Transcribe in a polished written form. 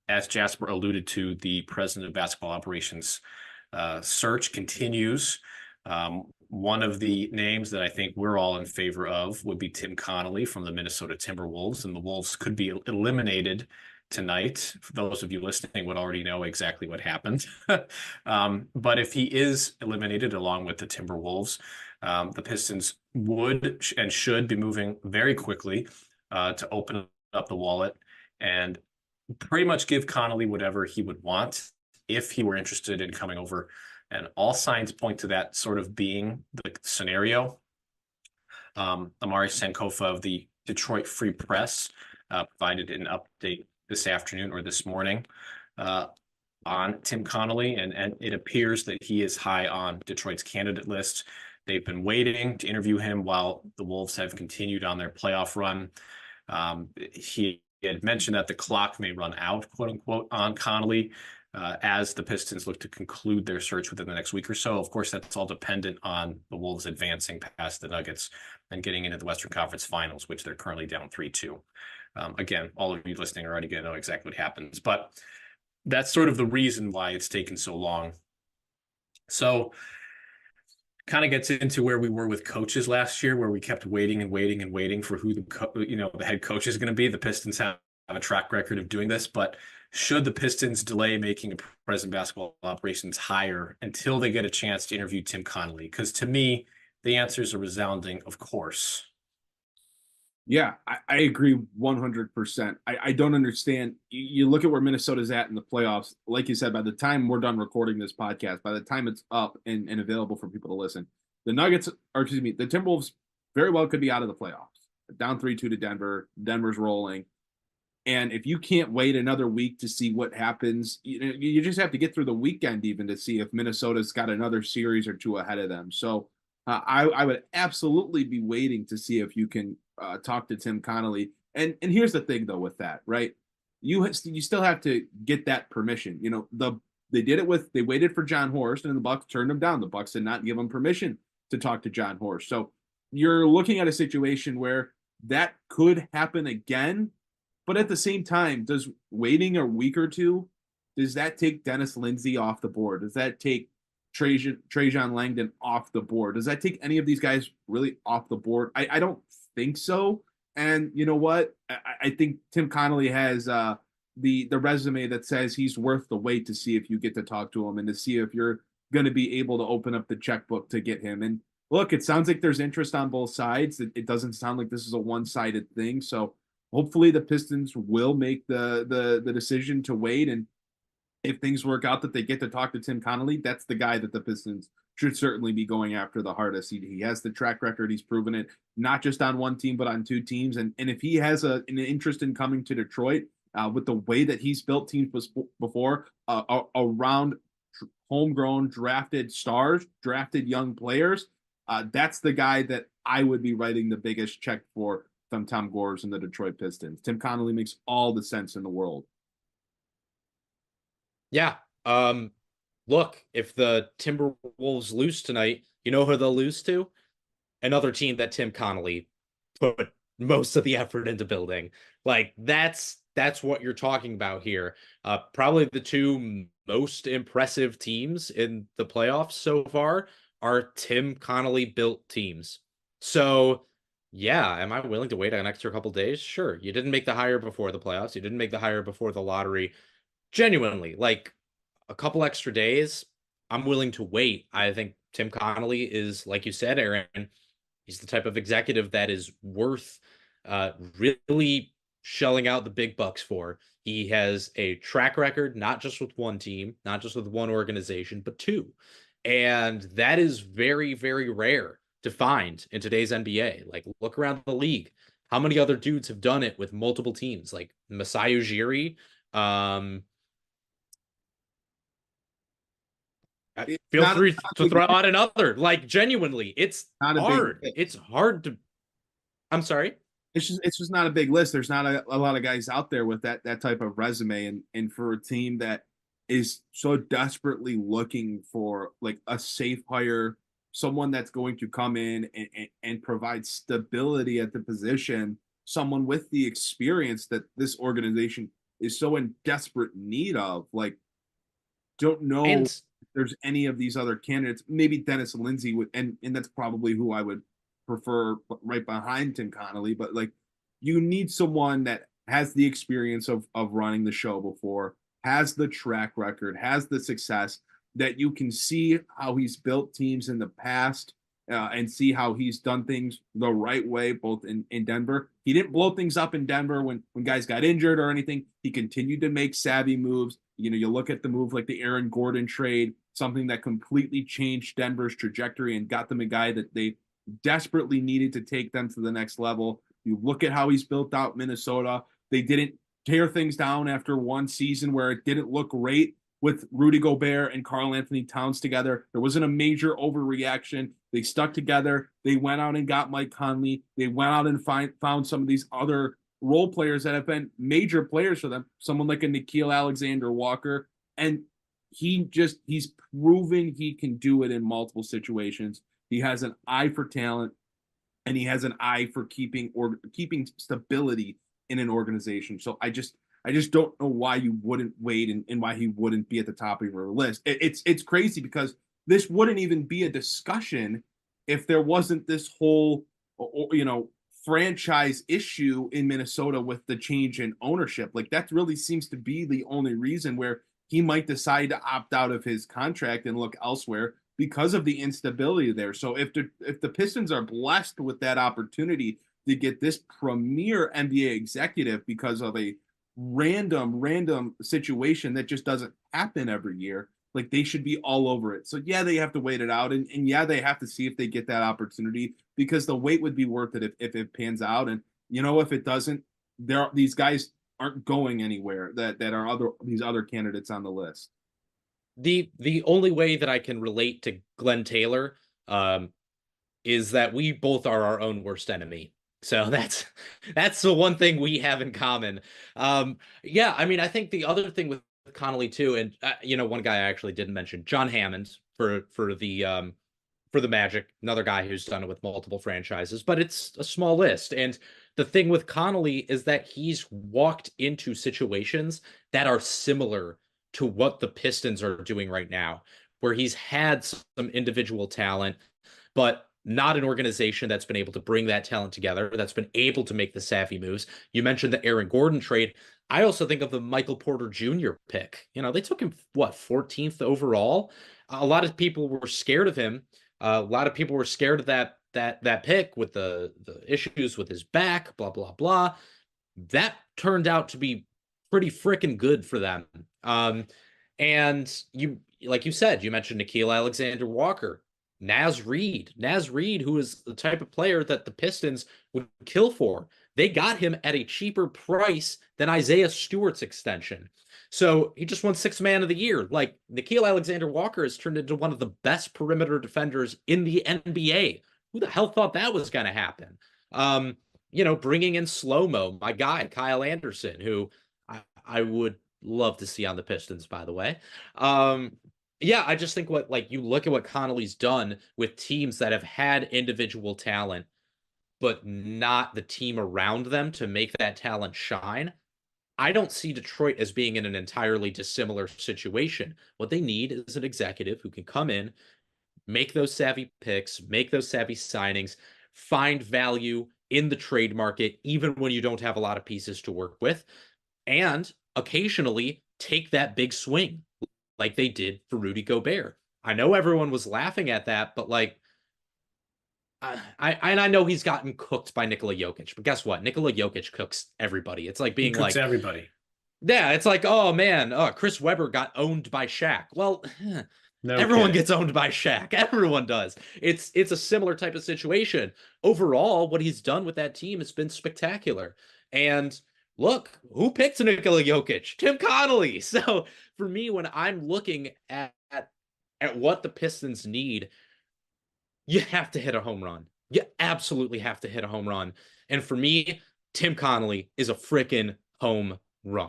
as Jasper alluded to, the president of basketball operations search continues. One of the names that I think we're all in favor of would be Tim Connelly from the Minnesota Timberwolves, and the Wolves could be eliminated tonight. For those of you listening would already know exactly what happened. But if he is eliminated along with the Timberwolves, the Pistons would and should be moving very quickly to open up the wallet and pretty much give Connolly whatever he would want if he were interested in coming over. And all signs point to that sort of being the scenario. Amari Sankofa of the Detroit Free Press provided an update this afternoon or this morning on Tim Connelly, and it appears that he is high on Detroit's candidate list. They've been waiting to interview him while the Wolves have continued on their playoff run. He had mentioned that the clock may run out, quote unquote, on Connelly as the Pistons look to conclude their search within the next week or so. Of course, that's all dependent on the Wolves advancing past the Nuggets and getting into the Western Conference Finals, which they're currently down 3-2. Again, all of you listening are already going to know exactly what happens, but that's sort of the reason why it's taken so long. So kind of gets into where we were with coaches last year, where we kept waiting and waiting and waiting for who the head coach is going to be. The Pistons have a track record of doing this, but should the Pistons delay making a president basketball operations hire until they get a chance to interview Tim Connelly? Because to me, the answer is a resounding, of course. Yeah, I agree 100%. I don't understand. You look at where Minnesota's at in the playoffs. Like you said, by the time we're done recording this podcast, by the time it's up and available for people to listen, the Timberwolves very well could be out of the playoffs. Down 3-2 to Denver. Denver's rolling. And if you can't wait another week to see what happens, you just have to get through the weekend even to see if Minnesota's got another series or two ahead of them. So I would absolutely be waiting to see if you can talk to Tim Connelly. And here's the thing, though, with that, right? You still have to get that permission. They waited for John Horst, and the Bucks turned him down. The Bucks did not give him permission to talk to John Horst. So you're looking at a situation where that could happen again. But at the same time, does waiting a week or two, does that take Dennis Lindsey off the board? Does that take Trajan Langdon off the board? Does that take any of these guys really off the board? I don't think so. And you know what? I think Tim Connelly has the resume that says he's worth the wait to see if you get to talk to him and to see if you're going to be able to open up the checkbook to get him. And look, it sounds like there's interest on both sides. It doesn't sound like this is a one-sided thing. So hopefully the Pistons will make the decision to wait. And if things work out that they get to talk to Tim Connelly, that's the guy that the Pistons should certainly be going after the hardest. He has the track record. He's proven it, not just on one team, but on two teams. And if he has an interest in coming to Detroit with the way that he's built teams before around homegrown drafted stars, drafted young players, that's the guy that I would be writing the biggest check for from Tom Gores and the Detroit Pistons. Tim Connelly makes all the sense in the world. Yeah. Look, if the Timberwolves lose tonight, you know who they'll lose to? Another team that Tim Connelly put most of the effort into building. Like that's what you're talking about here. Probably the two most impressive teams in the playoffs so far are Tim Connelly built teams. So yeah, am I willing to wait an extra couple days? Sure. You didn't make the hire before the playoffs. You didn't make the hire before the lottery. Genuinely, like a couple extra days, I'm willing to wait. I think Tim Connelly is, like you said, Aaron, he's the type of executive that is worth really shelling out the big bucks for. He has a track record, not just with one team, not just with one organization, but two. And that is very, very rare to find in today's NBA. Like, look around the league. How many other dudes have done it with multiple teams? Like Masai Ujiri, feel free to throw out another. Like, genuinely, it's hard. It's hard to. I'm sorry. It's just not a big list. There's not a lot of guys out there with that type of resume, and for a team that is so desperately looking for like a safe hire, someone that's going to come in and provide stability at the position, someone with the experience that this organization is so in desperate need of. Like, don't know And if there's any of these other candidates. Maybe Dennis Lindsey would, and that's probably who I would prefer right behind Tim Connelly. But like, you need someone that has the experience of running the show before, has the track record, has the success, that you can see how he's built teams in the past, and see how he's done things the right way, both in Denver. He didn't blow things up in Denver when guys got injured or anything. He continued to make savvy moves. You know, you look at the move like the Aaron Gordon trade, something that completely changed Denver's trajectory and got them a guy that they desperately needed to take them to the next level. You look at how he's built out Minnesota. They didn't tear things down after one season where it didn't look great with Rudy Gobert and Karl Anthony Towns together. There wasn't a major overreaction. They stuck together. They went out and got Mike Conley. They went out and found some of these other role players that have been major players for them, someone like a Nickeil Alexander-Walker. And he's proven he can do it in multiple situations. He has an eye for talent, and he has an eye for keeping stability in an organization. So I just don't know why you wouldn't wait, and why he wouldn't be at the top of your list. It's crazy, because this wouldn't even be a discussion if there wasn't this whole, franchise issue in Minnesota with the change in ownership. Like, that really seems to be the only reason where he might decide to opt out of his contract and look elsewhere, because of the instability there. So if the Pistons are blessed with that opportunity to get this premier NBA executive because of a random situation that just doesn't happen every year, like, they should be all over it. So yeah, they have to wait it out, and yeah, they have to see if they get that opportunity, because the wait would be worth it if it pans out. And if it doesn't, these guys aren't going anywhere that are these other candidates on the list. the only way that I can relate to Glenn Taylor is that we both are our own worst enemy. So that's the one thing we have in common. Yeah, I mean, I think the other thing with Connolly too, and one guy I actually didn't mention, John Hammond for the Magic, another guy who's done it with multiple franchises, but it's a small list. And the thing with Connolly is that he's walked into situations that are similar to what the Pistons are doing right now, where he's had some individual talent, but not an organization that's been able to bring that talent together, that's been able to make the savvy moves. You mentioned the Aaron Gordon trade. I also think of the Michael Porter Jr. pick. They took him, 14th overall? A lot of people were scared of him. A lot of people were scared of that pick with the issues with his back, blah, blah, blah. That turned out to be pretty freaking good for them. And like you said, you mentioned Nickeil Alexander-Walker, Naz Reid, who is the type of player that the Pistons would kill for. They got him at a cheaper price than Isaiah Stewart's extension. So he just won Sixth Man of the Year. Like, Nickeil Alexander-Walker has turned into one of the best perimeter defenders in the NBA. Who the hell thought that was going to happen? Bringing in slow-mo, my guy, Kyle Anderson, who I would love to see on the Pistons, by the way. Yeah, I just think you look at what Connolly's done with teams that have had individual talent, but not the team around them to make that talent shine. I don't see Detroit as being in an entirely dissimilar situation. What they need is an executive who can come in, make those savvy picks, make those savvy signings, find value in the trade market, even when you don't have a lot of pieces to work with, and occasionally take that big swing like they did for Rudy Gobert. I know everyone was laughing at that, but I know he's gotten cooked by Nikola Jokic, but guess what? Nikola Jokic cooks everybody. It's like being like everybody. Yeah, it's like, oh man, Chris Webber got owned by Shaq. Well, No everyone kidding. gets owned by Shaq. Everyone does. It's a similar type of situation. Overall, what he's done with that team has been spectacular. And look, who picked Nikola Jokic? Tim Connelly. So for me, when I'm looking at what the Pistons need, you have to hit a home run. You absolutely have to hit a home run. And for me, Tim Connelly is a freaking home run.